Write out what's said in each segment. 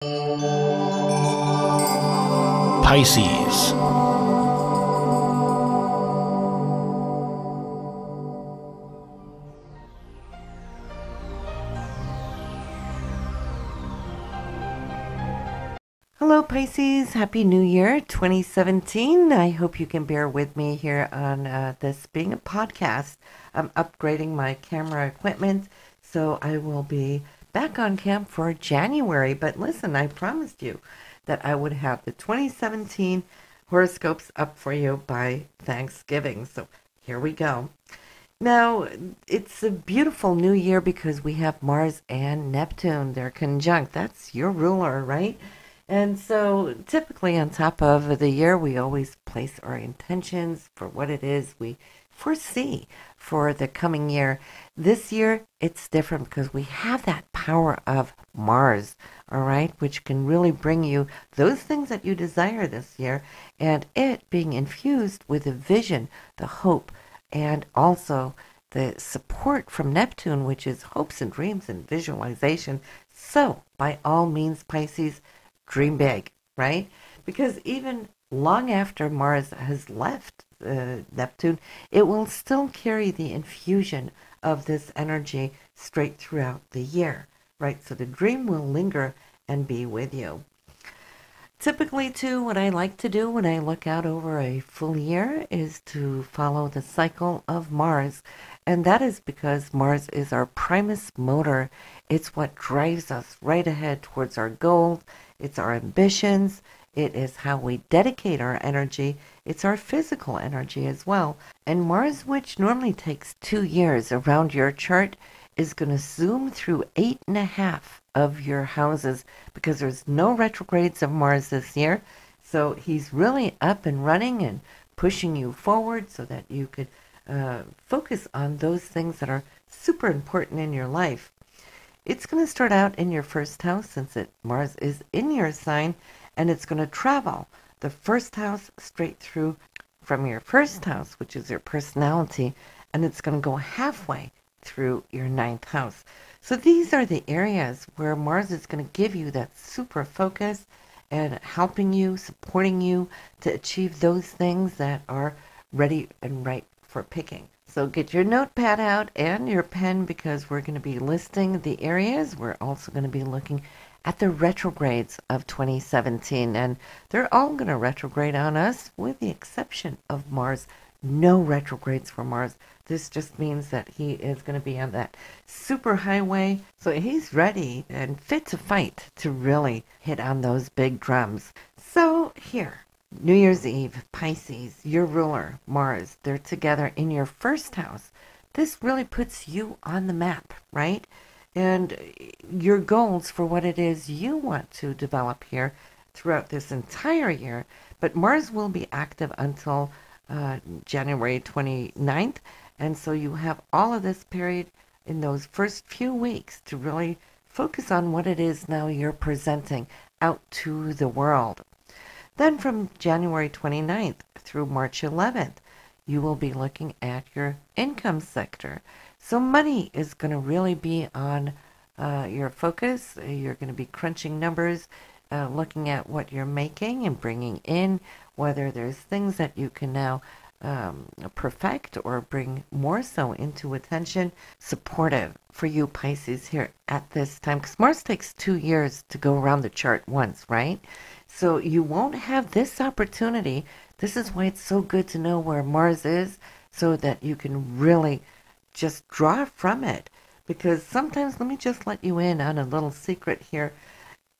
Pisces. Hello Pisces, Happy New Year 2017. I hope you can bear with me here on this being a podcast. I'm upgrading my camera equipment, so I will be back on cam for January. But listen, I promised you that I would have the 2017 horoscopes up for you by Thanksgiving. So here we go. Now, it's a beautiful new year because we have Mars and Neptune. They're conjunct. That's your ruler, right? And so typically on top of the year, we always place our intentions for what it is we foresee for the coming year. This year, it's different because we have that power of Mars, all right, which can really bring you those things that you desire this year, and it being infused with the vision, the hope, and also the support from Neptune, which is hopes and dreams and visualization. So, by all means, Pisces, dream big, right? Because even long after Mars has left Neptune, it will still carry the infusion of this energy straight throughout the year, right? So the dream will linger and be with you. Typically, too, what I like to do when I look out over a full year is to follow the cycle of Mars. And that is because Mars is our primus motor. It's what drives us right ahead towards our goals. It's our ambitions. It is how we dedicate our energy. It's our physical energy as well. And Mars, which normally takes 2 years around your chart, is going to zoom through 8.5 of your houses because there's no retrogrades of Mars this year. So he's really up and running and pushing you forward so that you could focus on those things that are super important in your life. It's going to start out in your first house since Mars is in your sign, and it's going to travel the first house straight through from your first house, which is your personality, and it's going to go halfway through your ninth house. So these are the areas where Mars is going to give you that super focus and helping you, supporting you to achieve those things that are ready and right for picking. So get your notepad out and your pen because we're going to be listing the areas. We're also going to be looking at the retrogrades of 2017, and they're all going to retrograde on us with the exception of Mars. No retrogrades for Mars. This just means that he is going to be on that super highway. So he's ready and fit to fight to really hit on those big drums. So here, New Year's Eve, Pisces, your ruler, Mars, they're together in your first house. This really puts you on the map, right? And your goals for what it is you want to develop here throughout this entire year. But Mars will be active until January 29th. And so you have all of this period in those first few weeks to really focus on what it is now you're presenting out to the world. Then from January 29th through March 11th, you will be looking at your income sector. So money is going to really be on your focus. You're going to be crunching numbers, looking at what you're making and bringing in, whether there's things that you can now perfect or bring more so into attention. Supportive for you Pisces here at this time because Mars takes 2 years to go around the chart once, right? So you won't have this opportunity. This is why it's so good to know where Mars is so that you can really just draw from it. Because sometimes, let me just let you in on a little secret here.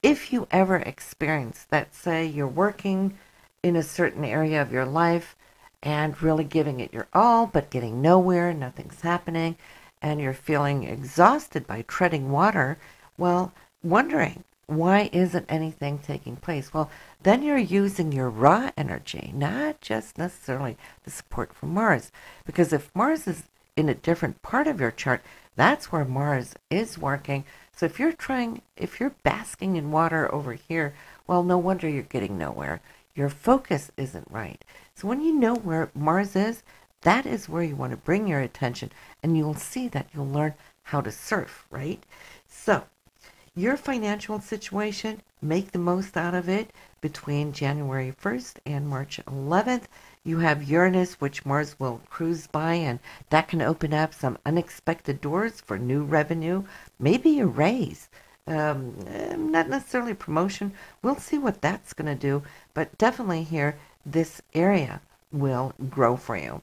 If you ever experience that, say you're working in a certain area of your life and really giving it your all, but getting nowhere, nothing's happening, and you're feeling exhausted by treading water, well, wondering, why isn't anything taking place? Well, then you're using your raw energy, not just necessarily the support from Mars. Because if Mars is in a different part of your chart, that's where Mars is working. So if you're basking in water over here, well, no wonder you're getting nowhere. Your focus isn't right. So when you know where Mars is, that is where you want to bring your attention, and you'll see that you'll learn how to surf, right? So your financial situation, make the most out of it between January 1st and March 11th. You have Uranus, which Mars will cruise by, and that can open up some unexpected doors for new revenue, maybe a raise. Not necessarily promotion. We'll see what that's going to do, but definitely here, this area will grow for you.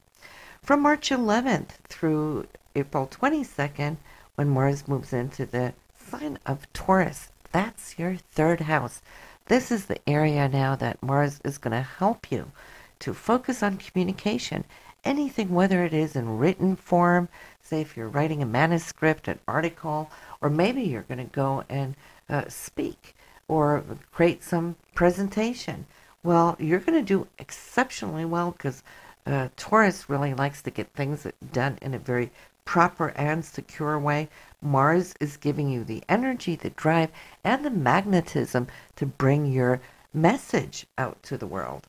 From March 11th through April 22nd, when Mars moves into the sign of Taurus, that's your third house. This is the area now that Mars is going to help you to focus on communication. Anything, whether it is in written form, say if you're writing a manuscript, an article, or maybe you're going to go and speak or create some presentation. Well, you're going to do exceptionally well because Taurus really likes to get things done in a very proper and secure way. Mars is giving you the energy, the drive, and the magnetism to bring your message out to the world.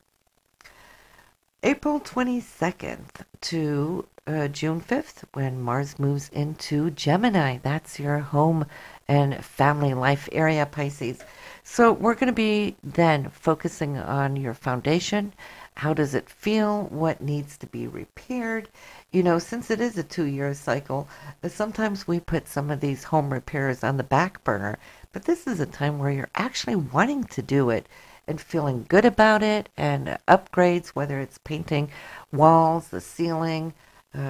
April 22nd to June 5th, when Mars moves into Gemini. That's your home and family life area, Pisces. So we're going to be then focusing on your foundation. How does it feel? What needs to be repaired? You know, since it is a 2-year cycle, sometimes we put some of these home repairs on the back burner, but this is a time where you're actually wanting to do it and feeling good about it, and upgrades, whether it's painting walls, the ceiling,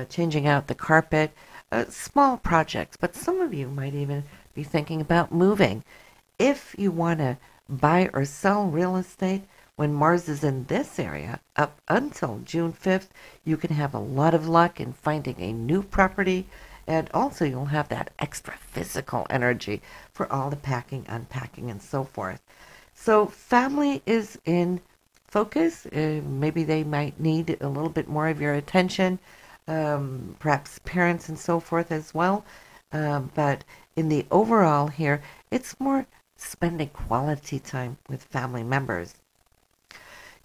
changing out the carpet, small projects. But some of you might even be thinking about moving. If you want to buy or sell real estate, when Mars is in this area, up until June 5th, you can have a lot of luck in finding a new property, and also you'll have that extra physical energy for all the packing, unpacking, and so forth. So family is in focus. Maybe they might need a little bit more of your attention, perhaps parents and so forth as well. But in the overall here, it's more spending quality time with family members.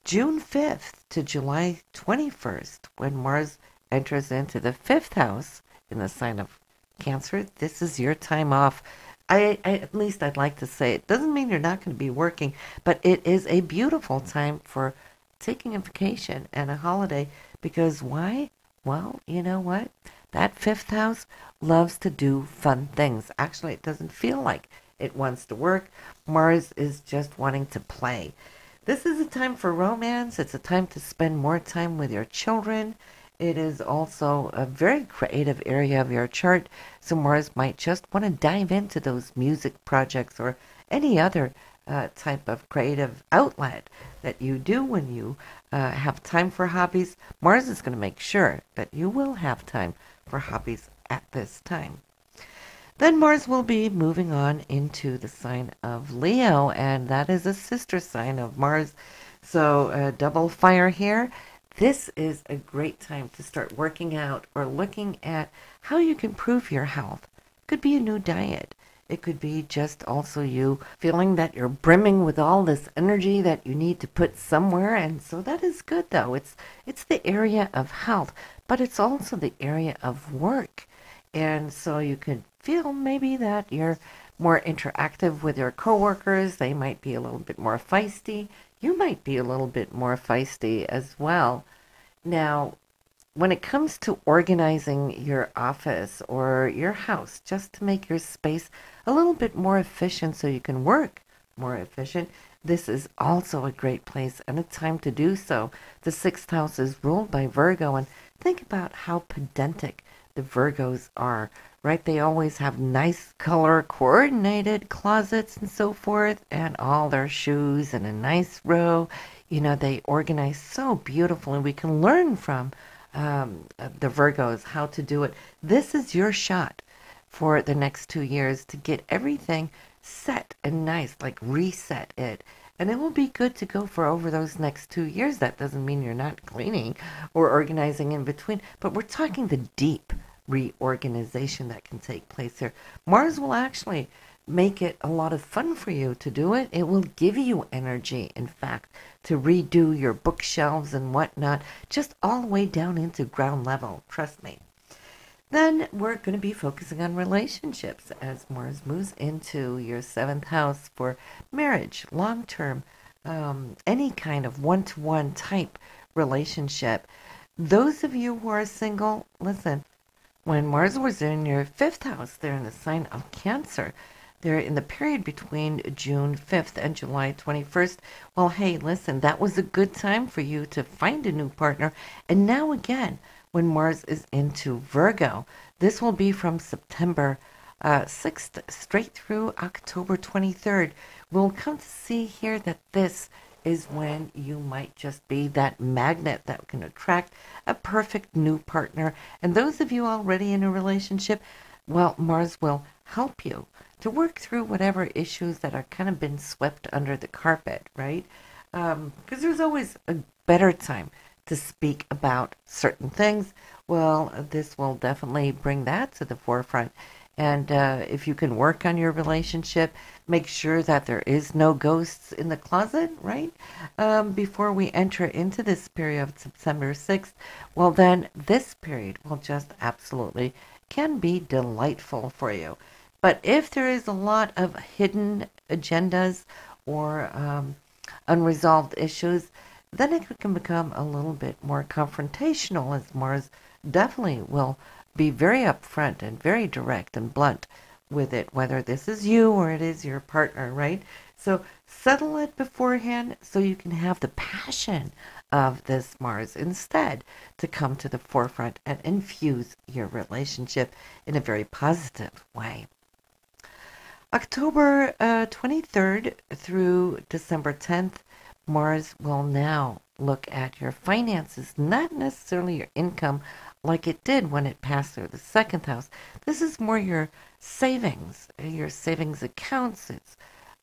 June 5th to July 21st, when Mars enters into the 5th house in the sign of Cancer, this is your time off. At least I'd like to say it doesn't mean you're not going to be working, but it is a beautiful time for taking a vacation and a holiday. Because why? Well, you know what? That 5th house loves to do fun things. Actually, it doesn't feel like it wants to work. Mars is just wanting to play. This is a time for romance. It's a time to spend more time with your children. It is also a very creative area of your chart, so Mars might just want to dive into those music projects or any other type of creative outlet that you do when you have time for hobbies. Mars is going to make sure that you will have time for hobbies at this time. Then Mars will be moving on into the sign of Leo, and that is a sister sign of Mars. So double fire here. This is a great time to start working out or looking at how you can improve your health. Could be a new diet. It could be just also you feeling that you're brimming with all this energy that you need to put somewhere, and so that is good though. It's the area of health, but it's also the area of work. And so you could feel maybe that you're more interactive with your coworkers. They might be a little bit more feisty. You might be a little bit more feisty as well. Now, when it comes to organizing your office or your house, just to make your space a little bit more efficient so you can work more efficient, this is also a great place and a time to do so. The 6th house is ruled by Virgo, and think about how pedantic the Virgos are, right? They always have nice color coordinated closets and so forth, and all their shoes in a nice row. You know, they organize so beautifully. We can learn from the Virgos how to do it. This is your shot for the next 2 years to get everything set and nice, like reset it. And it will be good to go for over those next 2 years. That doesn't mean you're not cleaning or organizing in between, but we're talking the deep reorganization that can take place here. Mars will actually make it a lot of fun for you to do it. It will give you energy, in fact, to redo your bookshelves and whatnot, just all the way down into ground level. Trust me. Then we're going to be focusing on relationships as Mars moves into your seventh house for marriage, long term, any kind of one to one type relationship. Those of you who are single, listen, when Mars was in your fifth house, they're in the sign of Cancer. They're in the period between June 5th and July 21st. Well, hey, listen, that was a good time for you to find a new partner. And now again, when Mars is into Virgo, this will be from September 6th straight through October 23rd. We'll come to see here that this is when you might just be that magnet that can attract a perfect new partner. And those of you already in a relationship, well, Mars will help you to work through whatever issues that are kind of been swept under the carpet, right? Because there's always a better time to speak about certain things. Well, this will definitely bring that to the forefront. And if you can work on your relationship, make sure that there is no ghosts in the closet, right? Before we enter into this period of September 6th, well, then this period will just absolutely can be delightful for you. But if there is a lot of hidden agendas or unresolved issues, then it can become a little bit more confrontational as Mars definitely will be very upfront and very direct and blunt with it, whether this is you or it is your partner, right? So settle it beforehand so you can have the passion of this Mars instead to come to the forefront and infuse your relationship in a very positive way. October 23rd through December 10th, Mars will now look at your finances, not necessarily your income like it did when it passed through the second house. This is more your savings accounts. It's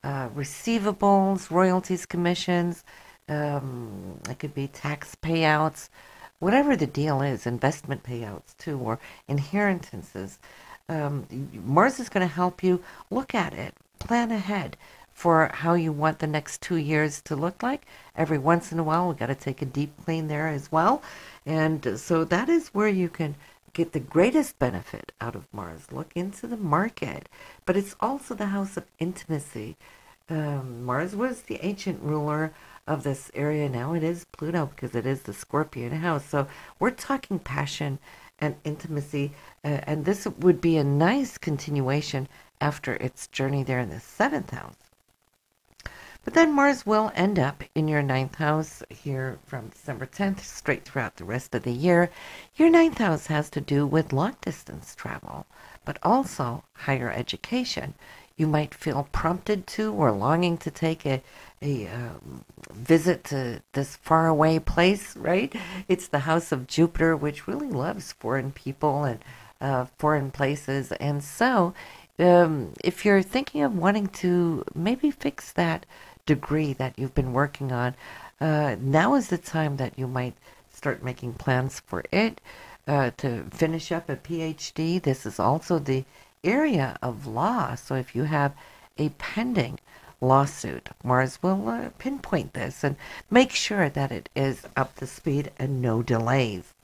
receivables, royalties, commissions. It could be tax payouts, whatever the deal is, investment payouts too, or inheritances. Mars is going to help you look at it, plan ahead for how you want the next 2 years to look like. Every once in a while, we've got to take a deep clean there as well. And so that is where you can get the greatest benefit out of Mars. Look into the market. But it's also the house of intimacy. Mars was the ancient ruler of this area. Now it is Pluto because it is the Scorpion house. So we're talking passion and intimacy. And this would be a nice continuation after its journey there in the seventh house. But then Mars will end up in your ninth house here from December 10th straight throughout the rest of the year. Your ninth house has to do with long distance travel, but also higher education. You might feel prompted to or longing to take a visit to this faraway place, right? It's the house of Jupiter, which really loves foreign people and foreign places. And so if you're thinking of wanting to maybe fix that degree that you've been working on, now is the time that you might start making plans for it to finish up a PhD. This is also the area of law. So if you have a pending lawsuit, Mars will pinpoint this and make sure that it is up to speed and no delays.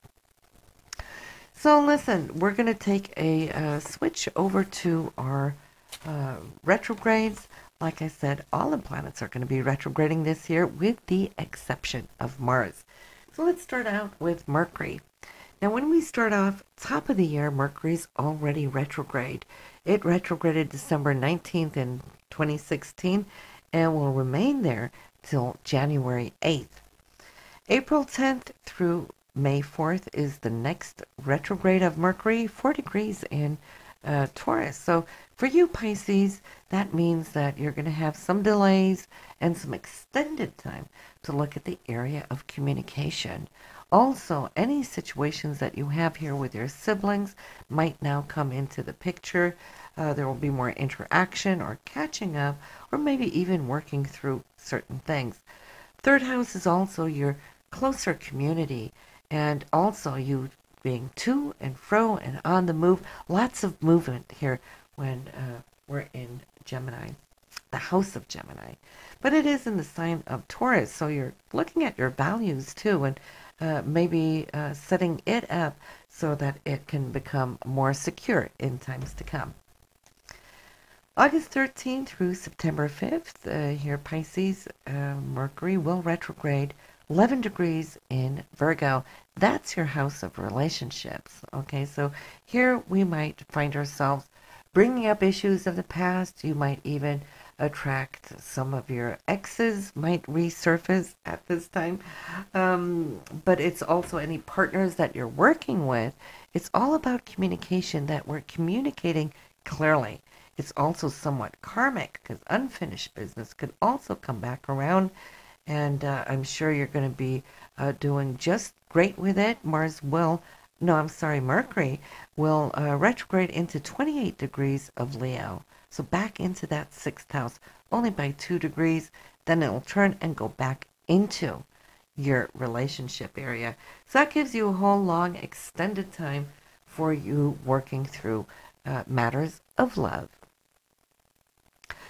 So listen, we're going to take a switch over to our retrogrades. Like I said, all the planets are going to be retrograding this year with the exception of Mars. So let's start out with Mercury. Now when we start off top of the year, Mercury's already retrograde. It retrograded December 19th in 2016 and will remain there till January 8th. April 10th through May 4th is the next retrograde of Mercury, 4 degrees in Taurus. So for you Pisces, that means that you're going to have some delays and some extended time to look at the area of communication. Also, any situations that you have here with your siblings might now come into the picture. There will be more interaction or catching up or maybe even working through certain things. Third house is also your closer community and also you being to and fro and on the move. Lots of movement here when we're in Gemini. the house of Gemini. But it is in the sign of Taurus, so you're looking at your values too, and maybe setting it up so that it can become more secure in times to come. August 13th through September 5th, here Pisces, Mercury will retrograde 11 degrees in Virgo. That's your house of relationships. Okay, so here we might find ourselves bringing up issues of the past. You might even attract some of your exes might resurface at this time. But it's also any partners that you're working with. It's all about communication, that we're communicating clearly. It's also somewhat karmic because unfinished business could also come back around, and I'm sure you're going to be doing just great with it. Mercury will retrograde into 28 degrees of Leo. So back into that sixth house, only by 2 degrees. Then it'll turn and go back into your relationship area. So that gives you a whole long extended time for you working through matters of love.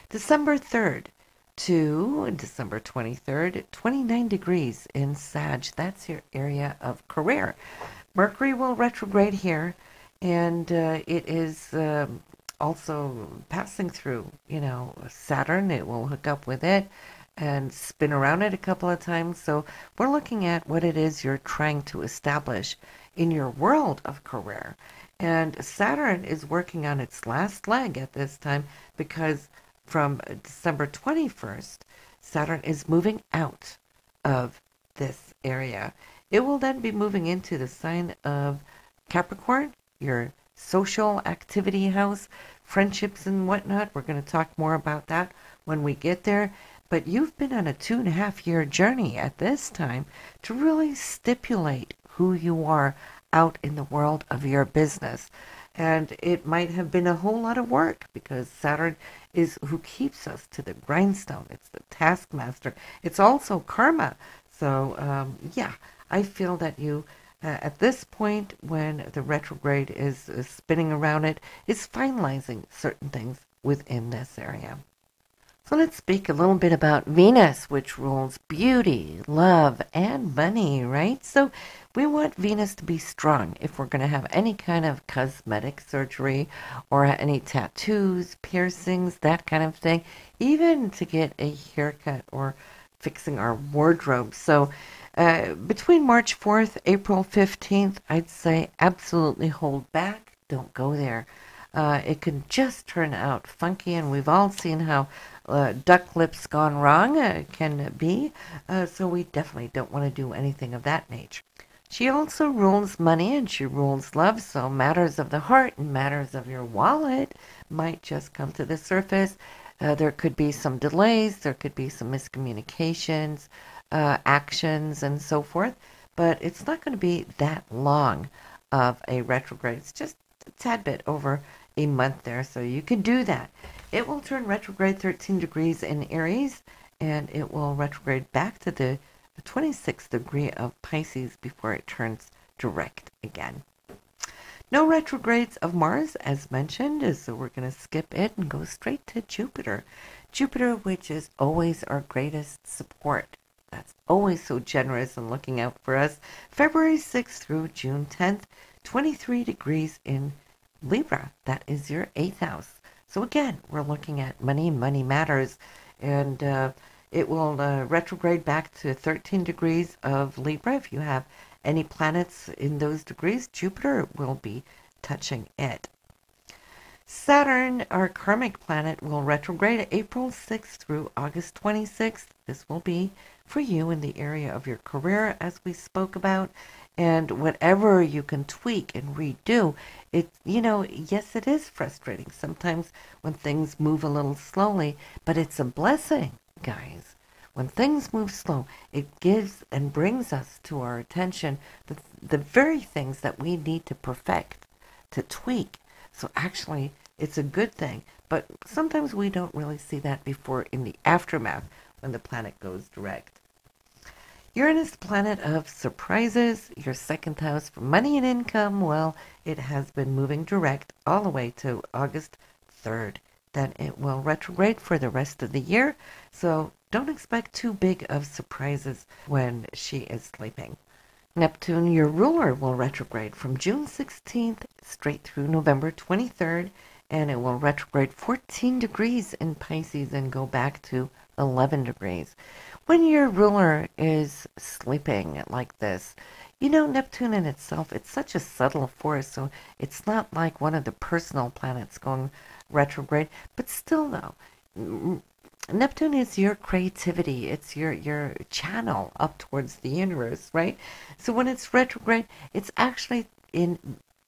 December 3rd to December 23rd, 29 degrees in Sag. That's your area of career. Mercury will retrograde here, and it is also passing through, Saturn. It will hook up with it and spin around it a couple of times. So we're looking at what it is you're trying to establish in your world of career. And Saturn is working on its last leg at this time because from December 21st, Saturn is moving out of this area. It will then be moving into the sign of Capricorn, your social activity house, friendships and whatnot. We're going to talk more about that when we get there. But you've been on a 2.5-year journey at this time to really stipulate who you are out in the world of your business. And it might have been a whole lot of work because Saturn is who keeps us to the grindstone. It's the taskmaster. It's also karma. So, I feel that you, at this point when the retrograde is spinning around it, is finalizing certain things within this area. So let's speak a little bit about Venus, which rules beauty, love, and money, right? So we want Venus to be strong if we're going to have any kind of cosmetic surgery or any tattoos, piercings, that kind of thing, even to get a haircut or fixing our wardrobe. So between March 4th, April 15th, I'd say absolutely hold back. Don't go there. It can just turn out funky, and we've all seen how duck lips gone wrong can be, so we definitely don't want to do anything of that nature. She also rules money and she rules love, so matters of the heart and matters of your wallet might just come to the surface. There could be some delays, there could be some miscommunications, actions, and so forth, but it's not going to be that long of a retrograde. It's just a tad bit over a month there, so you can do that. It will turn retrograde 13 degrees in Aries, and it will retrograde back to the 26th degree of Pisces before it turns direct again. No retrogrades of Mars, as mentioned, so we're going to skip it and go straight to Jupiter. Jupiter, which is always our greatest support. That's always so generous and looking out for us. February 6th through June 10th, 23 degrees in Libra. That is your 8th house. So again, we're looking at money. Money matters. And it will retrograde back to 13 degrees of Libra. If you have any planets in those degrees, Jupiter will be touching it. Saturn, our karmic planet, will retrograde April 6th through August 26th. This will be for you in the area of your career, as we spoke about. And whatever you can tweak and redo, yes, it is frustrating sometimes when things move a little slowly, but it's a blessing, guys. When things move slow, it gives and brings us to our attention the very things that we need to perfect, to tweak. So actually, it's a good thing. But sometimes we don't really see that before in the aftermath when the planet goes direct. Uranus, planet of surprises, your 2nd house for money and income, well, it has been moving direct all the way to August 3rd. then it will retrograde for the rest of the year. So don't expect too big of surprises when she is sleeping. Neptune, your ruler, will retrograde from June 16th straight through November 23rd, and it will retrograde 14 degrees in Pisces and go back to 11 degrees. When your ruler is sleeping like this, you know, Neptune in itself, it's such a subtle force, so it's not like one of the personal planets going retrograde, but still, though, Neptune is your creativity. It's your channel up towards the universe, right? So when it's retrograde, it's actually in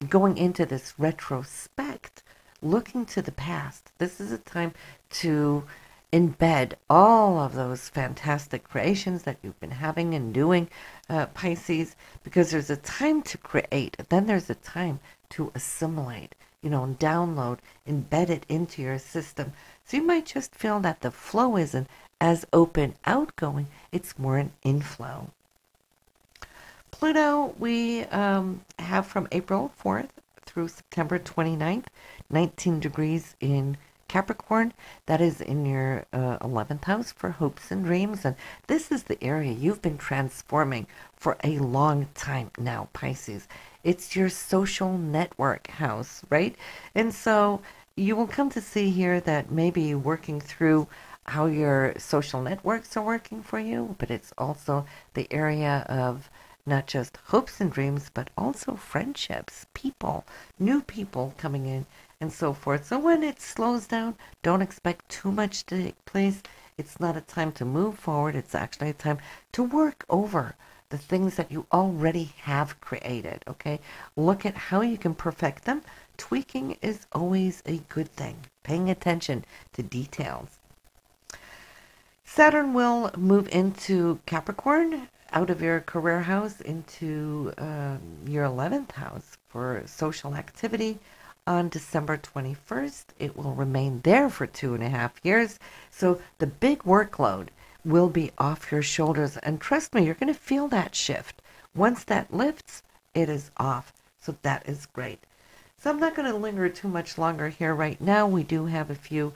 going into this retrospect, looking to the past. This is a time to embed all of those fantastic creations that you've been having and doing, Pisces, because there's a time to create, then there's a time to assimilate, you know, download, embed it into your system. So you might just feel that the flow isn't as open, outgoing, it's more an inflow. Pluto, we have from April 4th through September 29th, 19 degrees in Capricorn. That is in your 11th house for hopes and dreams. And this is the area you've been transforming for a long time now, Pisces. It's your social network house, right? And so you will come to see here that maybe working through how your social networks are working for you, but it's also the area of not just hopes and dreams, but also friendships, people, new people coming in, and so forth. So when it slows down, don't expect too much to take place. It's not a time to move forward. It's actually a time to work over the things that you already have created, okay? Look at how you can perfect them. Tweaking is always a good thing. Paying attention to details. Saturn will move into Capricorn, out of your career house into your 11th house for social activity on December 21st. It will remain there for 2.5 years. So the big workload will be off your shoulders. And trust me, you're going to feel that shift. Once that lifts, it is off. So that is great. So I'm not going to linger too much longer here right now. We do have a few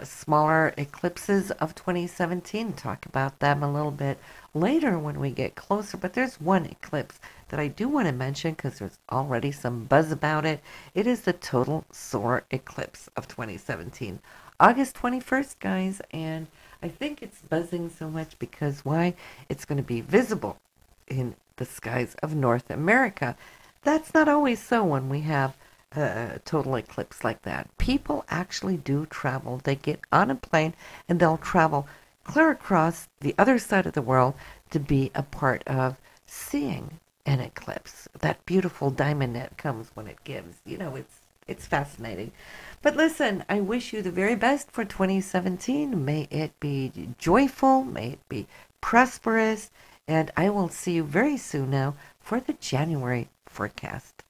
smaller eclipses of 2017. Talk about them a little bit later when we get closer. But there's one eclipse that I do want to mention because there's already some buzz about it. It is the total solar eclipse of 2017. August 21st, guys. And I think it's buzzing so much because why? It's going to be visible in the skies of North America. That's not always so when we have a total eclipse like that. People actually do travel. They get on a plane and they'll travel clear across the other side of the world to be a part of seeing an eclipse. That beautiful diamond that comes when it gives. You know, it's fascinating. But listen, I wish you the very best for 2017. May it be joyful, may it be prosperous, and I will see you very soon now for the January forecast.